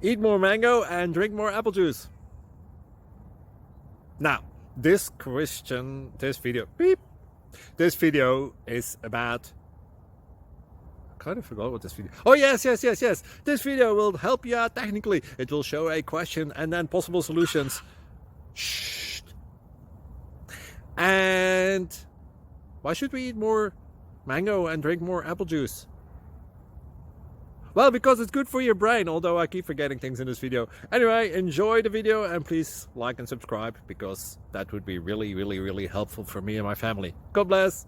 Eat more mango and drink more apple juice. Now, this video is about, I kind of forgot what this video. Oh, yes. This video will help you out technically. It will show a question and then possible solutions. Shh. And why should we eat more mango and drink more apple juice? Well, because it's good for your brain, although I keep forgetting things in this video. Anyway, enjoy the video and please like and subscribe, because that would be really helpful for me and my family. God bless.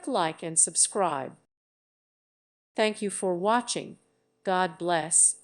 Like and subscribe. Thank you for watching. God bless.